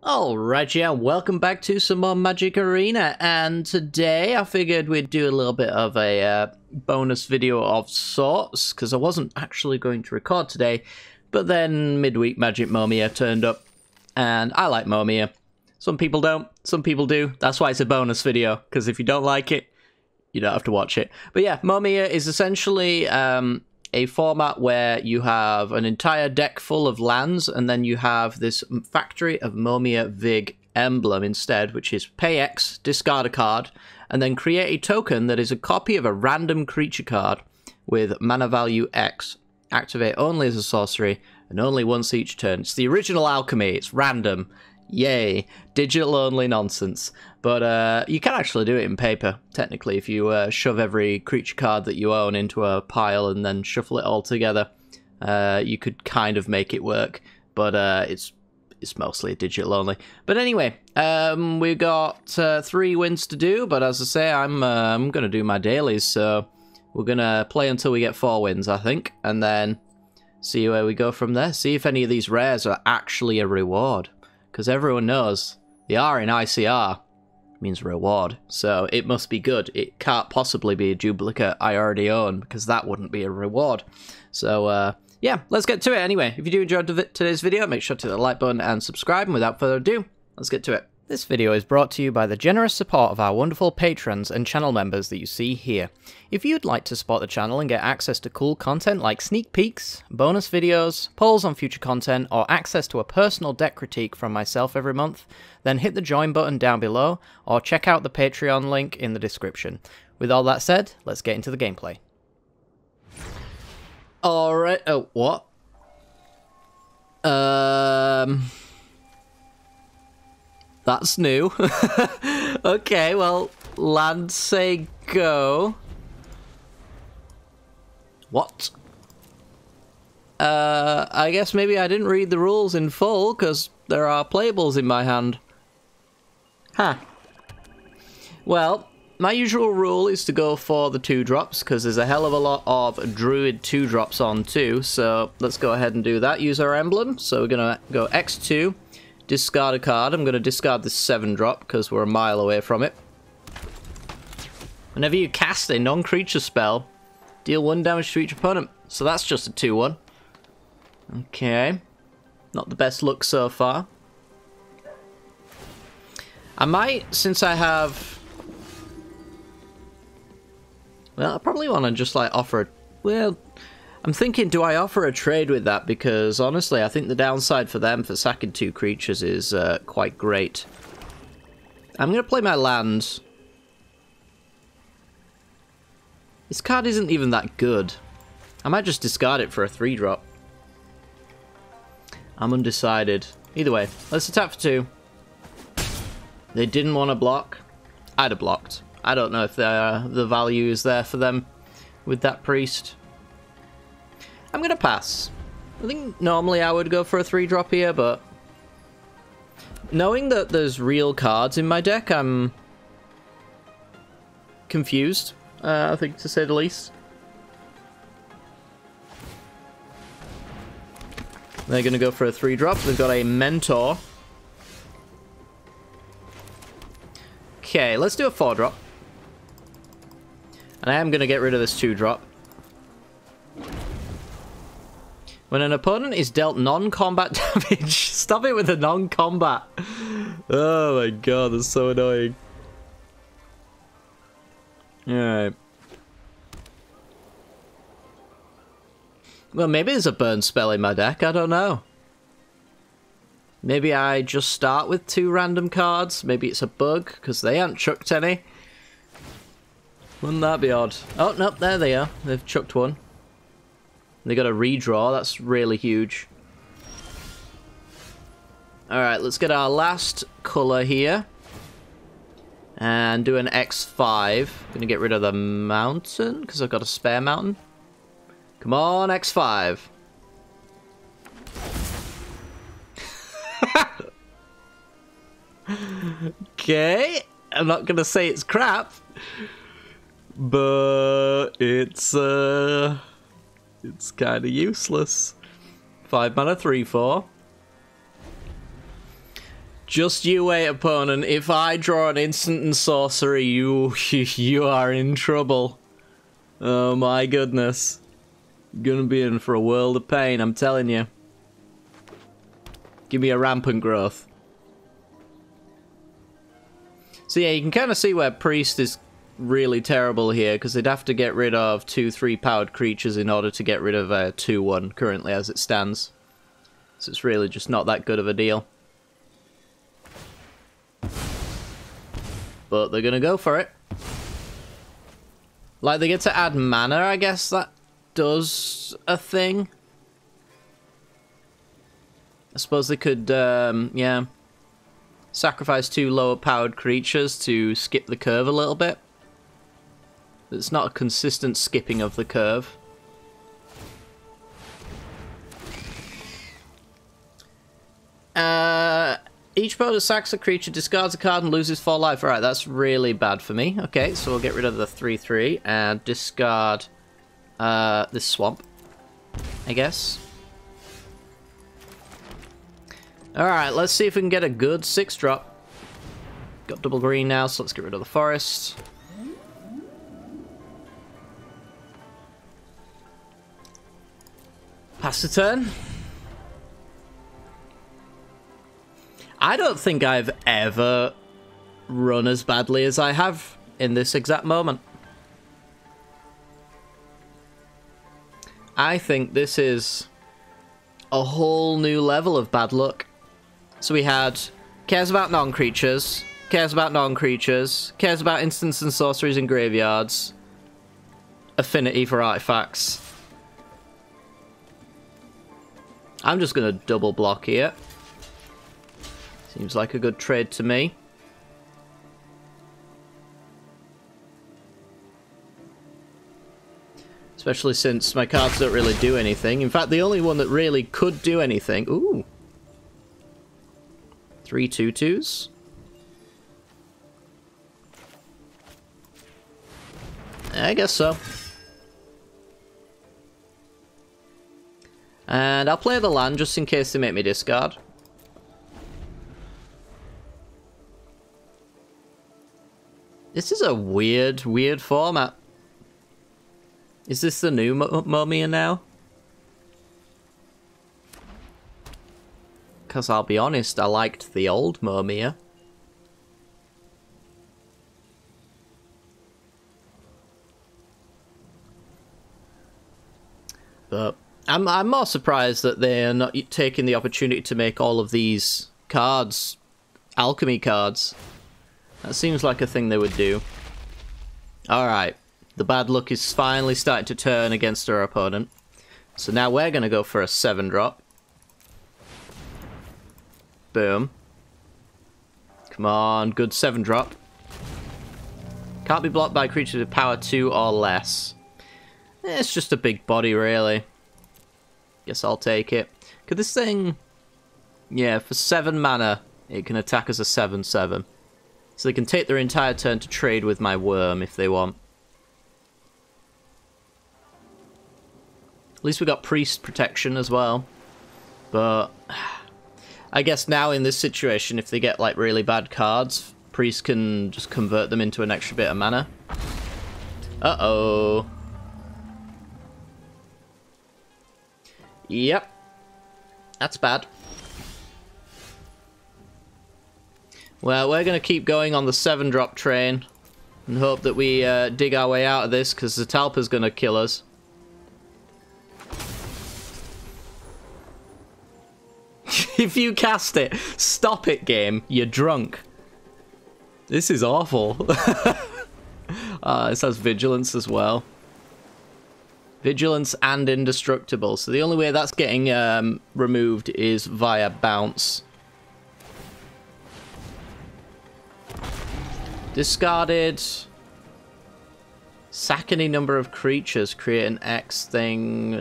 Alright, yeah, welcome back to some more Magic Arena, and today I figured we'd do a little bit of a bonus video of sorts, because I wasn't actually going to record today, but then midweek Magic Momir turned up, and I like Momir. Some people don't, some people do, that's why it's a bonus video, because if you don't like it, you don't have to watch it. But yeah, Momir is essentially a format where you have an entire deck full of lands, and then you have this Factory of Momir Vig emblem instead, which is pay X, discard a card, and then create a token that is a copy of a random creature card with mana value X. Activate only as a sorcery, and only once each turn. It's the original alchemy, it's random. Yay, digital only nonsense. But you can actually do it in paper, technically, if you shove every creature card that you own into a pile and then shuffle it all together. You could kind of make it work, but it's mostly digital only. But anyway, we've got 3 wins to do, but as I say, I'm going to do my dailies, so we're going to play until we get 4 wins, I think, and then see where we go from there. See if any of these rares are actually a reward. Because everyone knows the R in ICR means reward, so it must be good. It can't possibly be a duplicate I already own, because that wouldn't be a reward. So, yeah, let's get to it anyway. If you do enjoy today's video, make sure to hit the like button and subscribe, and without further ado, let's get to it. This video is brought to you by the generous support of our wonderful patrons and channel members that you see here. If you'd like to support the channel and get access to cool content like sneak peeks, bonus videos, polls on future content, or access to a personal deck critique from myself every month, then hit the join button down below, or check out the Patreon link in the description. With all that said, let's get into the gameplay. Alright, oh, what? That's new. Okay, well, land say go. What? I guess maybe I didn't read the rules in full, because there are playables in my hand. Huh. Well, my usual rule is to go for the 2-drops, because there's a hell of a lot of Druid 2-drops on too, so let's go ahead and do that. Use our emblem, so we're going to go X2. Discard a card. I'm going to discard this 7-drop because we're a mile away from it. Whenever you cast a non-creature spell, deal 1 damage to each opponent. So that's just a 2-1. Okay. Not the best look so far. I might, since I have... Well, I probably want to just, like, offer a... Well... I'm thinking, do I offer a trade with that? Because, honestly, I think the downside for them for sacking 2 creatures is quite great. I'm going to play my land. This card isn't even that good. I might just discard it for a 3-drop. I'm undecided. Either way, let's attack for 2. They didn't want to block. I'd have blocked. I don't know if the value is there for them with that priest. I'm going to pass. I think normally I would go for a 3-drop here, but knowing that there's real cards in my deck, I'm confused, I think, to say the least. They're going to go for a 3-drop. They've got a Mentor. Okay, let's do a 4-drop. And I am going to get rid of this 2-drop. When an opponent is dealt non-combat damage, stop it with the non-combat. Oh my god, that's so annoying. Alright. Well, maybe there's a burn spell in my deck, I don't know. Maybe I just start with 2 random cards. Maybe it's a bug, because they haven't chucked any. Wouldn't that be odd? Oh, nope, there they are. They've chucked one. They got a redraw, that's really huge. Alright, let's get our last colour here. And do an X5. Gonna get rid of the mountain, because I've got a spare mountain. Come on, X5. Okay, I'm not gonna say it's crap. But it's kind of useless. 5 mana, 3/4. Just you wait, opponent. If I draw an instant and sorcery, you are in trouble. Oh my goodness. You're gonna be in for a world of pain, I'm telling you. Give me a rampant growth. So yeah, you can kind of see where Priest is really terrible here, because they'd have to get rid of 2/3 powered creatures in order to get rid of a 2/1 currently as it stands. So it's really just not that good of a deal. But they're gonna go for it. Like, they get to add mana, I guess that does a thing. I suppose they could, yeah, sacrifice 2 lower powered creatures to skip the curve a little bit. It's not a consistent skipping of the curve. Each opponent sacks a creature, discards a card, and loses 4 life. Alright, that's really bad for me. Okay, so we'll get rid of the 3/3 and discard this swamp, I guess. Alright, let's see if we can get a good 6-drop. Got double green now, so let's get rid of the forest. Pass the turn. I don't think I've ever run as badly as I have in this exact moment. I think this is a whole new level of bad luck. So we had cares about non-creatures, cares about non-creatures, cares about instants and sorceries in graveyards, affinity for artifacts. I'm just going to double block here. Seems like a good trade to me. Especially since my cards don't really do anything. In fact, the only one that really could do anything... Ooh. 3 2/2s. I guess so. And I'll play the land just in case they make me discard. This is a weird format. Is this the new Momir now? Because I'll be honest, I liked the old Momir. But I'm more surprised that they're not taking the opportunity to make all of these cards alchemy cards. That seems like a thing they would do. Alright, the bad luck is finally starting to turn against our opponent. So now we're going to go for a 7-drop. Boom. Come on, good 7-drop. Can't be blocked by creatures with power 2 or less. It's just a big body, really. Guess I'll take it. Could this thing... Yeah, for 7 mana, it can attack as a 7/7. So they can take their entire turn to trade with my worm if they want. At least we got priest protection as well. But I guess now in this situation, if they get like really bad cards, priest can just convert them into an extra bit of mana. Uh-oh. Yep. That's bad. Well, we're going to keep going on the 7-drop train and hope that we dig our way out of this, because the Talpa's going to kill us. If you cast it, stop it, game. You're drunk. This is awful. This has vigilance as well. Vigilance and indestructible. So the only way that's getting removed is via bounce. Discarded. Sack any number of creatures. Create an X thing.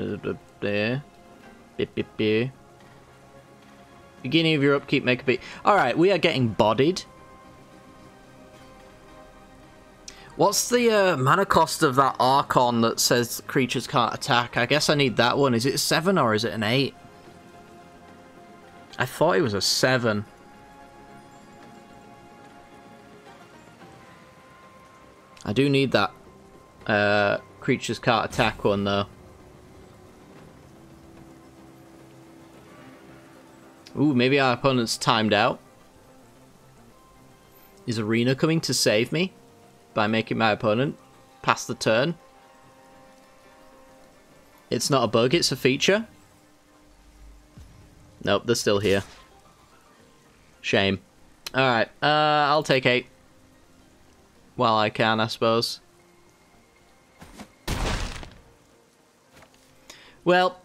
Beginning of your upkeep, make a beat. Alright, we are getting bodied. What's the mana cost of that Archon that says creatures can't attack? I guess I need that one. Is it a 7 or is it an 8? I thought it was a 7. I do need that creatures can't attack one, though. Ooh, maybe our opponent's timed out. Is Arena coming to save me by making my opponent pass the turn? It's not a bug, it's a feature. Nope, they're still here. Shame. Alright, I'll take 8. While I can, I suppose. Well,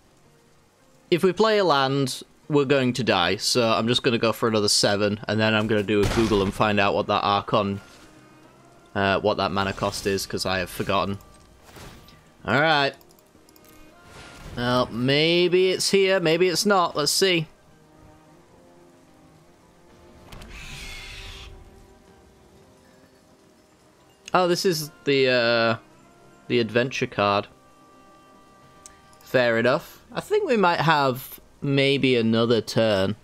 if we play a land, we're going to die, so I'm just going to go for another 7, and then I'm going to do a Google and find out what that Archon, what that mana cost is, because I have forgotten. Alright. Well, maybe it's here, maybe it's not, let's see. Oh, this is the adventure card. Fair enough. I think we might have maybe another turn.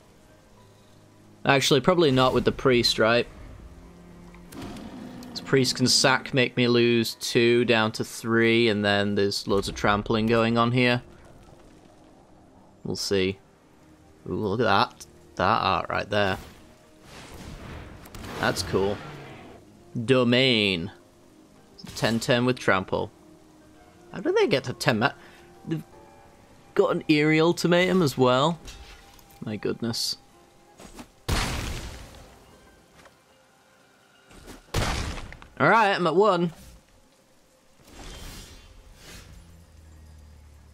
Actually, probably not with the priest, right? The priest can sack, make me lose 2 down to 3, and then there's loads of trampling going on here. We'll see. Ooh, look at that. That art right there. That's cool. Domain. 10-10 with trample. How do they get to 10? They've got an eerie ultimatum as well. My goodness. Alright, I'm at 1.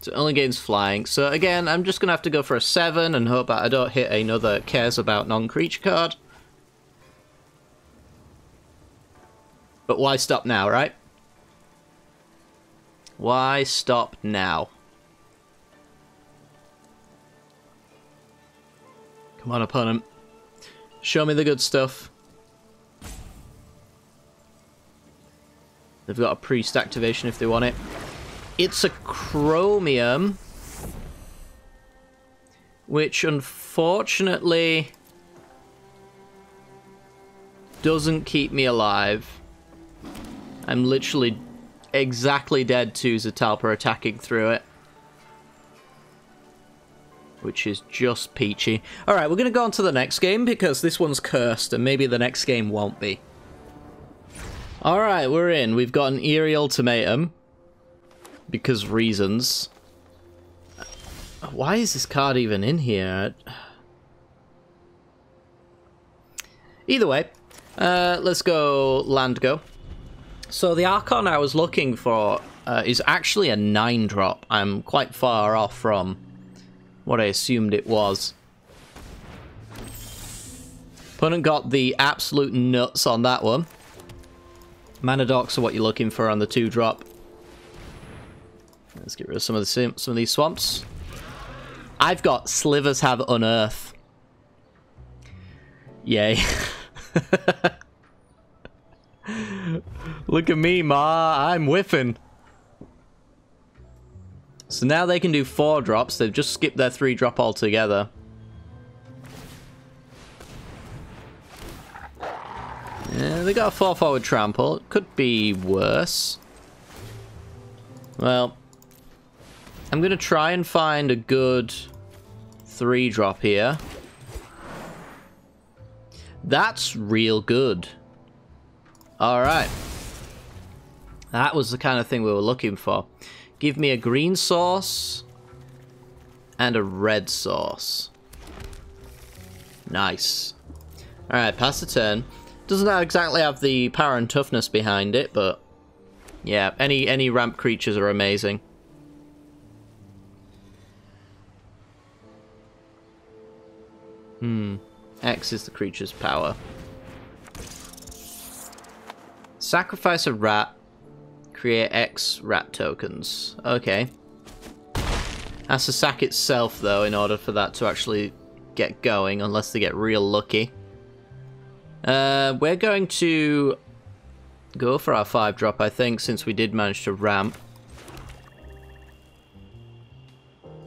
So it only gains flying. So again, I'm just going to have to go for a 7 and hope that I don't hit another cares about non-creature card. But why stop now, right? Why stop now? Come on, opponent. Show me the good stuff. They've got a priest activation if they want it. It's a chromium, which unfortunately doesn't keep me alive. I'm literally exactly dead to Zatalpa attacking through it. Which is just peachy. Alright, we're going to go on to the next game because this one's cursed and maybe the next game won't be. Alright, we're in. We've got an eerie ultimatum. Because reasons. Why is this card even in here? Either way, let's go land go. So the Archon I was looking for is actually a 9-drop. I'm quite far off from what I assumed it was. Opponent got the absolute nuts on that one. Mana docks are what you're looking for on the 2-drop. Let's get rid of some of these swamps. I've got Slivers have Unearth. Yay. Look at me, Ma. I'm whiffing. So now they can do 4 drops. They've just skipped their 3-drop altogether. Yeah, they got a 4-forward trample. It could be worse. Well, I'm going to try and find a good 3-drop here. That's real good. Alright. That was the kind of thing we were looking for. Give me a green source and a red source. Nice. Alright, pass the turn. Doesn't exactly have the power and toughness behind it, but yeah, any ramp creatures are amazing. X is the creature's power. Sacrifice a rat. Create X rat tokens. Okay. Has to sack itself, though, in order for that to actually get going, unless they get real lucky. We're going to go for our 5-drop, I think, since we did manage to ramp.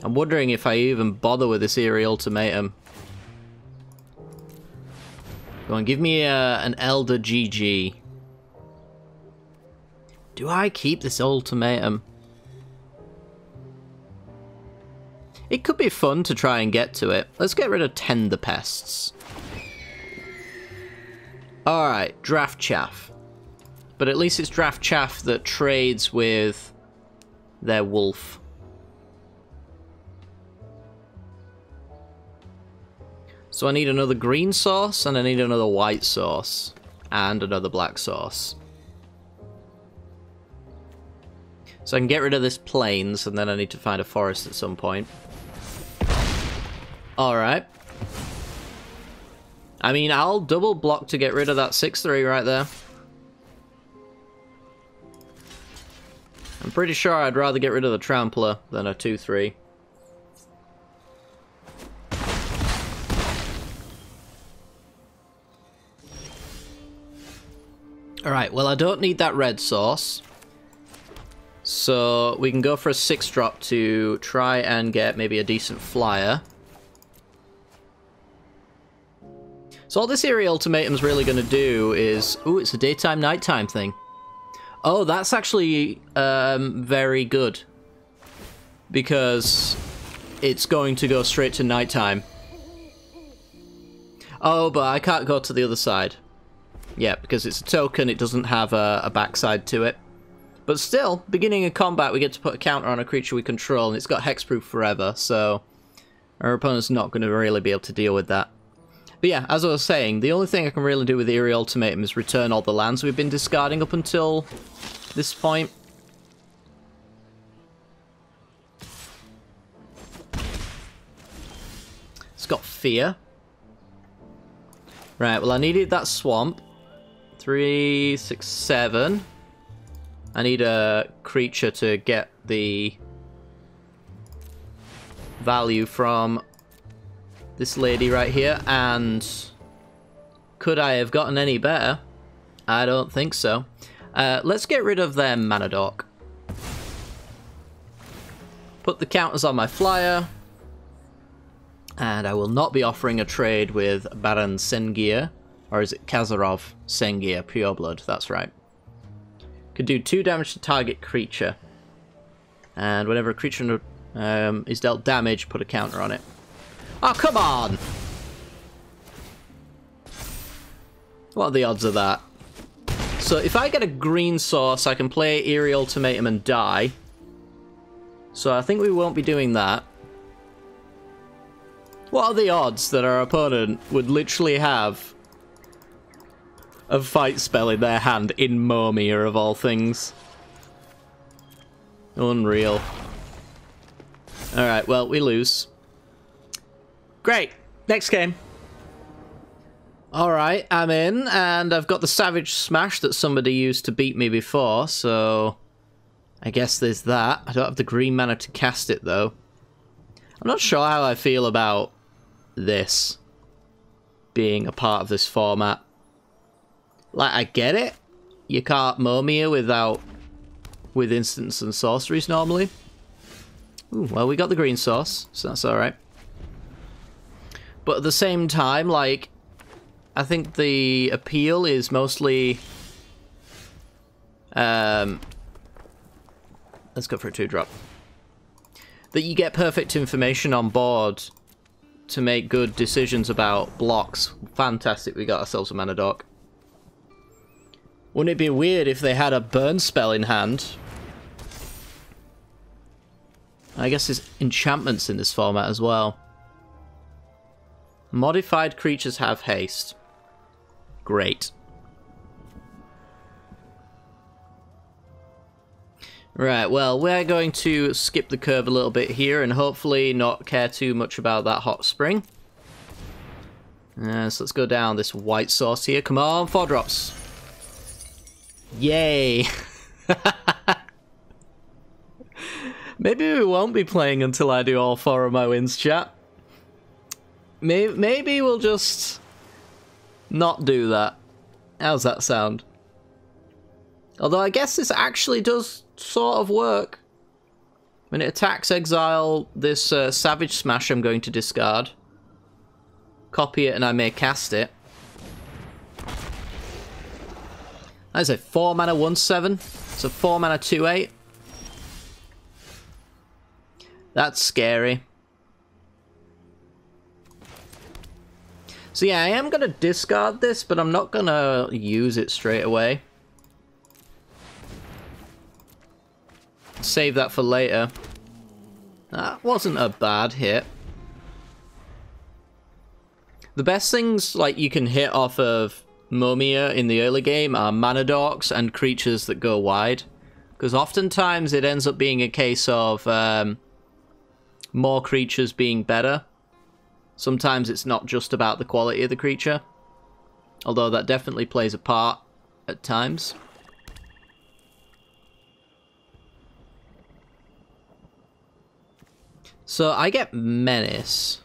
I'm wondering if I even bother with this eerie ultimatum. Go on, give me an Elder GG. Do I keep this ultimatum? It could be fun to try and get to it. Let's get rid of Tender Pests. Alright, Draft Chaff. But at least it's Draft Chaff that trades with their wolf. So I need another green sauce, and I need another white sauce. And another black sauce. So I can get rid of this plains, and then I need to find a forest at some point. Alright. I mean, I'll double block to get rid of that 6-3 right there. I'm pretty sure I'd rather get rid of the Trampler than a 2-3. Alright, well I don't need that red sauce. So we can go for a 6-drop to try and get maybe a decent flyer. So all this Eerie Ultimatum's really going to do is... Ooh, it's a daytime-nighttime thing. Oh, that's actually very good. Because it's going to go straight to nighttime. Oh, but I can't go to the other side. Yeah, because it's a token, it doesn't have a backside to it. But still, beginning of combat, we get to put a counter on a creature we control, and it's got hexproof forever, so our opponent's not going to really be able to deal with that. But yeah, as I was saying, the only thing I can really do with the Eerie Ultimatum is return all the lands we've been discarding up until this point. It's got Fear. Right, well I needed that swamp. 3, 6, 7. I need a creature to get the value from this lady right here, and could I have gotten any better? I don't think so. Let's get rid of their mana dork. Put the counters on my flyer, and I will not be offering a trade with Baron Sengir, or is it Kazarov Sengir, Pureblood, that's right. Could do 2 damage to target creature. And whenever a creature is dealt damage, put a counter on it. Oh, come on! What are the odds of that? So if I get a green source, I can play Eerie Ultimatum and die. So I think we won't be doing that. What are the odds that our opponent would literally have a fight spell in their hand in Momir, of all things? Unreal. Alright, well, we lose. Great! Next game. Alright, I'm in, and I've got the Savage Smash that somebody used to beat me before, so I guess there's that. I don't have the green mana to cast it, though. I'm not sure how I feel about this being a part of this format. Like, I get it. You can't Momir with instants and sorceries normally. Ooh, well, we got the green source, so that's alright. But at the same time, like, I think the appeal is mostly... let's go for a 2-drop. That you get perfect information on board to make good decisions about blocks. Fantastic, we got ourselves a mana dork. Wouldn't it be weird if they had a burn spell in hand? I guess there's enchantments in this format as well. Modified creatures have haste. Great. Right, well, we're going to skip the curve a little bit here and hopefully not care too much about that hot spring. So let's go down this white sauce here. Come on, 4 drops. Yay! Maybe we won't be playing until I do all 4 of my wins, chat. Maybe we'll just not do that. How's that sound? Although I guess this actually does sort of work. When it attacks, exile this Savage Smash I'm going to discard. Copy it and I may cast it. That is a 4 mana 1/7. It's a 4 mana 2/8. That's scary. So yeah, I am going to discard this, but I'm not going to use it straight away. Save that for later. That wasn't a bad hit. The best things like you can hit off of Momir in the early game are mana dorks and creatures that go wide. Because oftentimes it ends up being a case of more creatures being better. Sometimes it's not just about the quality of the creature. Although that definitely plays a part at times. So I get Menace.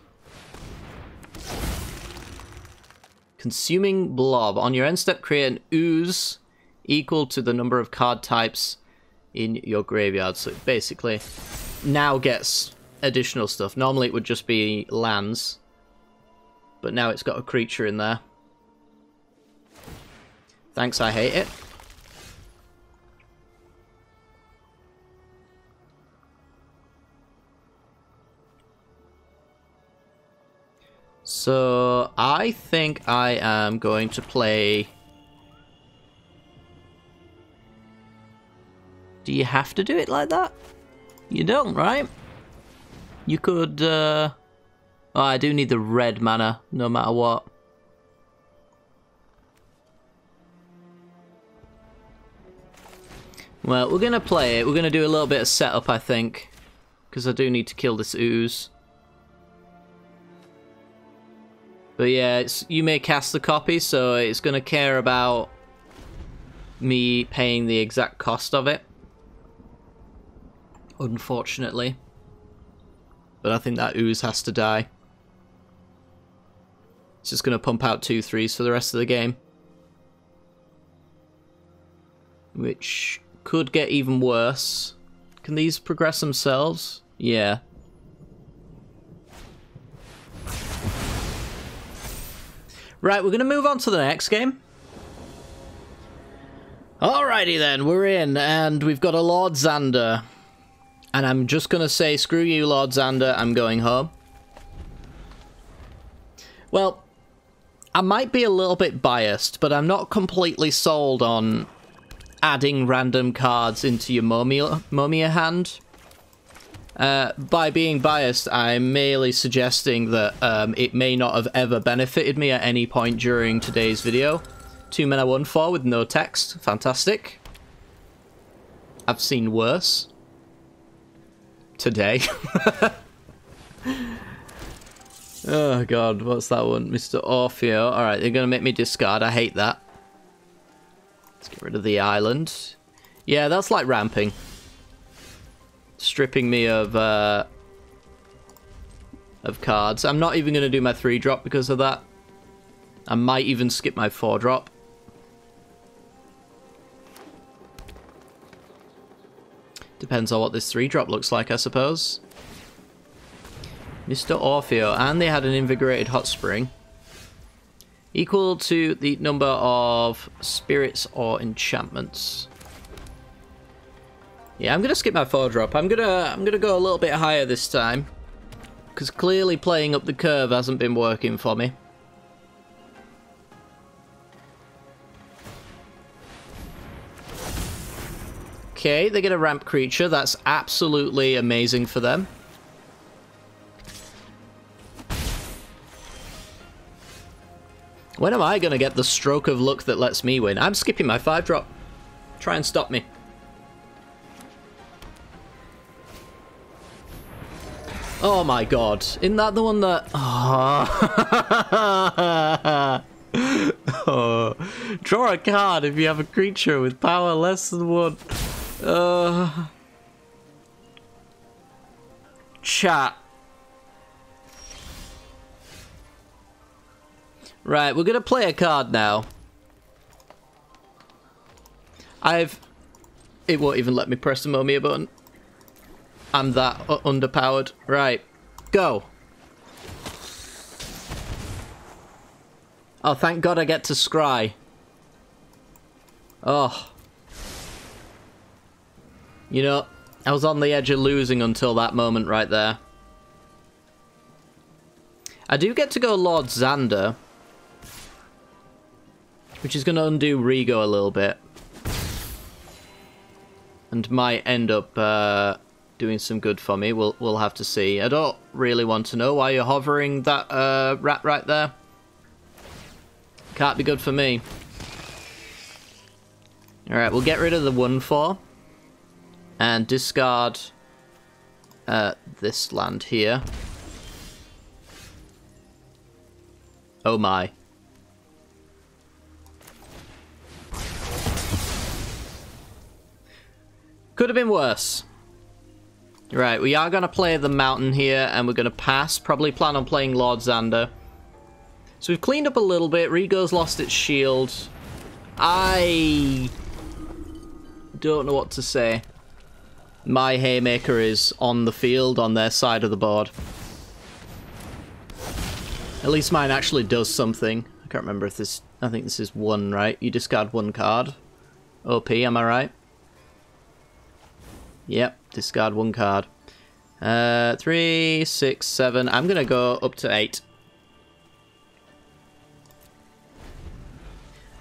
Consuming Blob. On your end step, create an ooze equal to the number of card types in your graveyard. So it basically now gets additional stuff. Normally it would just be lands, but now it's got a creature in there. Thanks, I hate it. So I think I am going to play... Do you have to do it like that? You don't, right? You could... Oh, I do need the red mana, no matter what. Well, we're going to play it. We're going to do a little bit of setup, I think. Because I do need to kill this ooze. But yeah, you may cast the copy, so it's going to care about me paying the exact cost of it. Unfortunately. But I think that ooze has to die. It's just going to pump out 2/3s for the rest of the game. Which could get even worse. Can these progress themselves? Yeah. Right, we're going to move on to the next game. Alrighty then, we're in, and we've got a Lord Xander. And I'm just going to say, screw you, Lord Xander, I'm going home. Well, I might be a little bit biased, but I'm not completely sold on adding random cards into your Momir hand. By being biased, I'm merely suggesting that it may not have ever benefited me at any point during today's video. 2 mana 1/4 with no text. Fantastic. I've seen worse. Today. Oh god, what's that one? Mr. Orfeo. Alright, they're gonna make me discard. I hate that. Let's get rid of the island. Yeah, that's like ramping. Stripping me of cards. I'm not even going to do my 3-drop because of that. I might even skip my 4-drop. Depends on what this 3-drop looks like, I suppose. Mr. Orfeo. And they had an Invigorated Hot Spring. Equal to the number of spirits or enchantments. Yeah, I'm gonna skip my 4-drop. I'm gonna go a little bit higher this time, because clearly playing up the curve hasn't been working for me. Okay, they get a ramp creature. That's absolutely amazing for them. When am I gonna get the stroke of luck that lets me win? I'm skipping my 5-drop. Try and stop me. Oh my god. Isn't that the one that... Oh. Oh. Draw a card if you have a creature with power less than 1. Chat. Right, we're gonna play a card now. It won't even let me press the Momir button. I'm that underpowered. Right. Go. Oh, thank God I get to scry. Oh. You know, I was on the edge of losing until that moment right there. I do get to go Lord Xander, which is going to undo Rigo a little bit. And might end up doing some good for me. We'll have to see. I don't really want to know why you're hovering that rat right there. Can't be good for me. Alright, we'll get rid of the 1/4. And discard this land here. Oh my. Could have been worse. Right, we are going to play the mountain here, and we're going to pass. Probably plan on playing Lord Xander. So we've cleaned up a little bit. Rigo's lost its shield. I don't know what to say. My Haymaker is on the field, on their side of the board. At least mine actually does something. I can't remember if this... I think this is 1, right? You discard 1 card. OP, am I right? Yep, discard 1 card. 3, 6, 7. I'm going to go up to 8.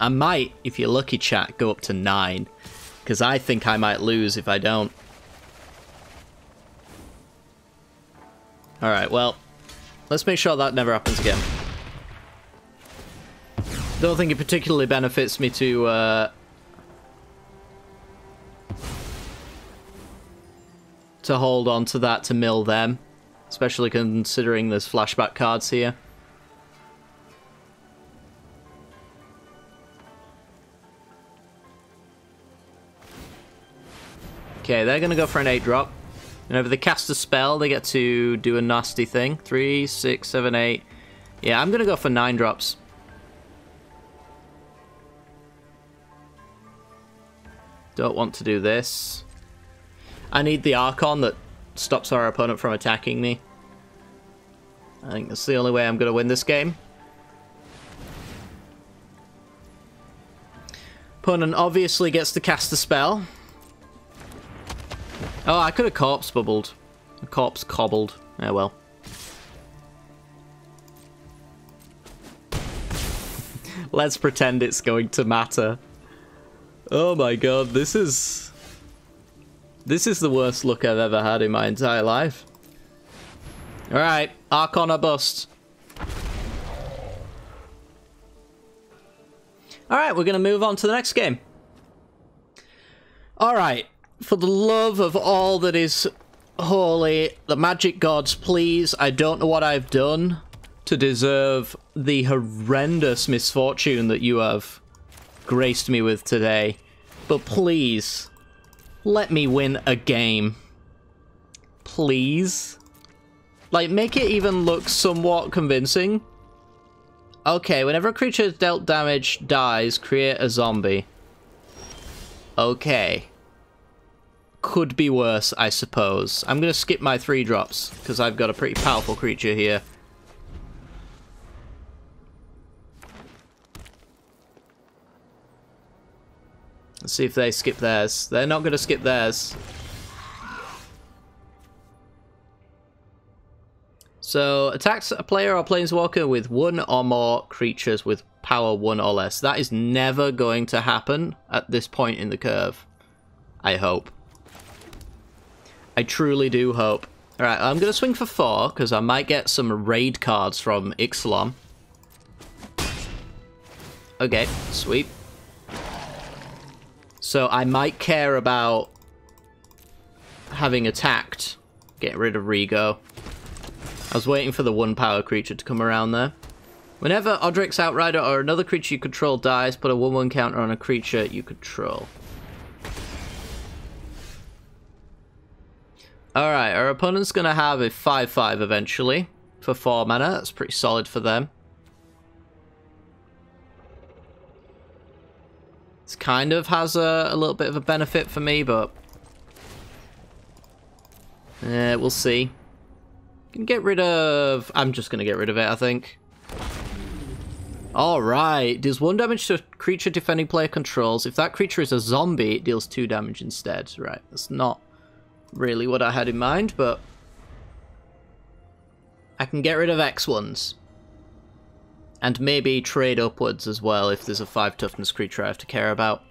I might, if you're lucky, chat, go up to 9. Because I think I might lose if I don't. Alright, well, let's make sure that never happens again. Don't think it particularly benefits me to hold on to that to mill them. Especially considering there's flashback cards here. Okay, they're going to go for an 8-drop. Whenever they cast a spell, they get to do a nasty thing. 3, 6, 7, 8. Yeah, I'm going to go for 9 drops. Don't want to do this. I need the Archon that stops our opponent from attacking me. I think that's the only way I'm going to win this game. Opponent obviously gets to cast a spell. Oh, I could have corpse bubbled. A corpse cobbled. Oh well. Let's pretend it's going to matter. Oh my god, this is the worst luck I've ever had in my entire life. Alright, Archon or bust. Alright, we're going to move on to the next game. Alright. For the love of all that is holy, the magic gods, please, I don't know what I've done to deserve the horrendous misfortune that you have graced me with today. But please, let me win a game. Please? Like, make it even look somewhat convincing. Okay, whenever a creature dealt damage dies, create a zombie. Okay. Could be worse, I suppose. I'm going to skip my 3 drops, because I've got a pretty powerful creature here. Let's see if they skip theirs. They're not going to skip theirs. So, attacks a player or planeswalker with 1 or more creatures with power 1 or less. That is never going to happen at this point in the curve. I hope. I truly do hope. Alright, I'm going to swing for 4, because I might get some raid cards from Ixalan. Okay, sweet. So I might care about having attacked. Get rid of Rigo. I was waiting for the 1 power creature to come around there. Whenever Odric's Outrider or another creature you control dies, put a 1/1 counter on a creature you control. Alright, our opponent's going to have a 5/5 eventually for 4 mana. That's pretty solid for them. This kind of has a little bit of a benefit for me, but we'll see. Can get rid of... I'm just going to get rid of it, I think. Alright, deals 1 damage to a creature defending player controls. If that creature is a zombie, it deals 2 damage instead. Right, that's not really what I had in mind, but I can get rid of X ones. And maybe trade upwards as well if there's a 5 toughness creature I have to care about.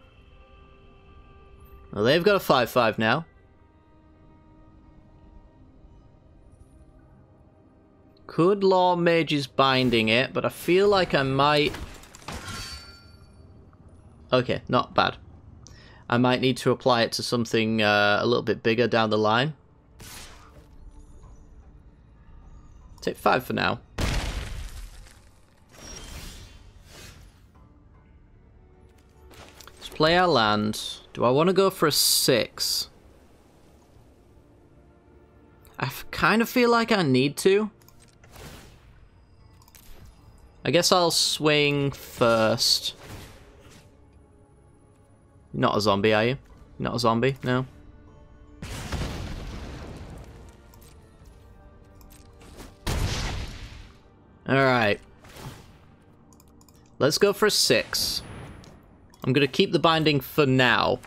Well, they've got a 5/5 now. Could Law Mage's Binding it, but I feel like I might... Okay, not bad. I might need to apply it to something a little bit bigger down the line. Take 5 for now. Let's play our land. Do I want to go for a 6? I kind of feel like I need to. I guess I'll swing first. Not a zombie, are you? Not a zombie? No. Alright. Let's go for a 6. I'm gonna keep the binding for now.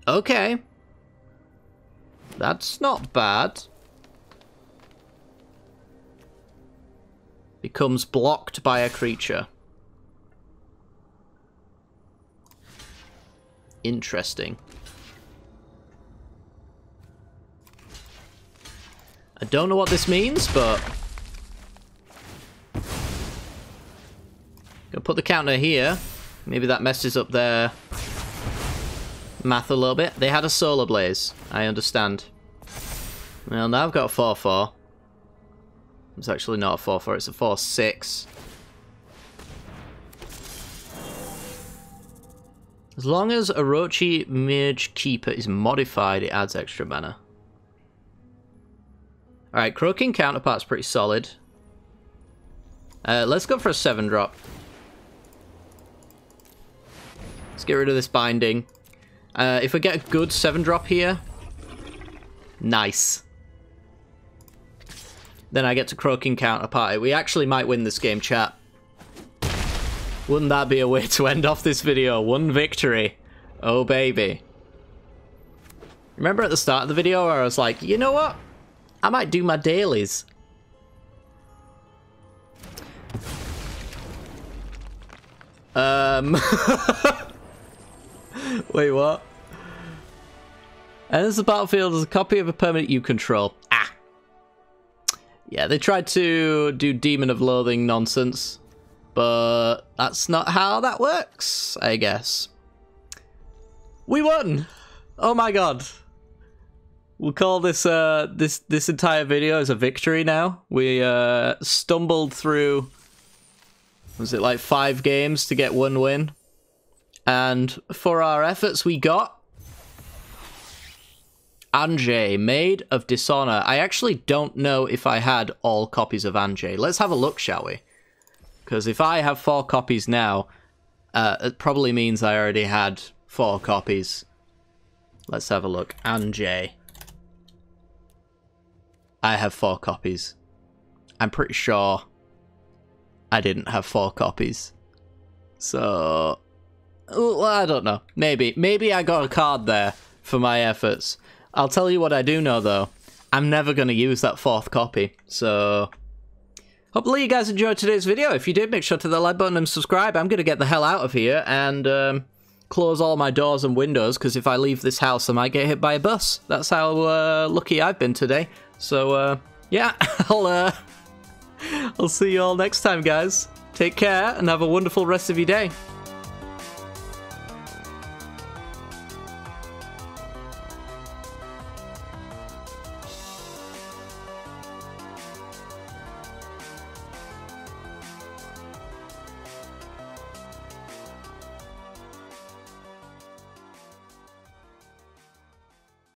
Okay. That's not bad. Becomes blocked by a creature. Interesting. I don't know what this means, but... Gonna put the counter here. Maybe that messes up their math a little bit. They had a Solar Blaze. I understand. Well, now I've got a 4/4. It's actually not a 4/4, it's a 4/6. As long as Orochi Mage Keeper is modified, it adds extra mana. Alright, Croaking Counterpart's pretty solid. Let's go for a 7-drop. Let's get rid of this binding. If we get a good 7-drop here... Nice. Then I get to Croaking Counterpart. We actually might win this game, chat. Wouldn't that be a way to end off this video? 1 victory. Oh, baby. Remember at the start of the video where I was like, you know what? I might do my dailies. Wait, what? Enters the battlefield as a copy of a permanent you control. Ah. Yeah, they tried to do Demon of Loathing nonsense, but that's not how that works, I guess. We won! Oh my god. We'll call this this entire video as a victory now. We stumbled through, was it like 5 games to get 1 win? And for our efforts we got Anjay, Maid of Dishonor. I actually don't know if I had all copies of Anjay. Let's have a look, shall we? Because if I have 4 copies now, it probably means I already had 4 copies. Let's have a look. Anjay. I have 4 copies. I'm pretty sure I didn't have 4 copies. So... well, I don't know. Maybe I got a card there for my efforts. I'll tell you what I do know, though. I'm never going to use that 4th copy. So, hopefully you guys enjoyed today's video. If you did, make sure to hit the like button and subscribe. I'm going to get the hell out of here and close all my doors and windows, because if I leave this house, I might get hit by a bus. That's how lucky I've been today. So, yeah, I'll see you all next time, guys. Take care and have a wonderful rest of your day.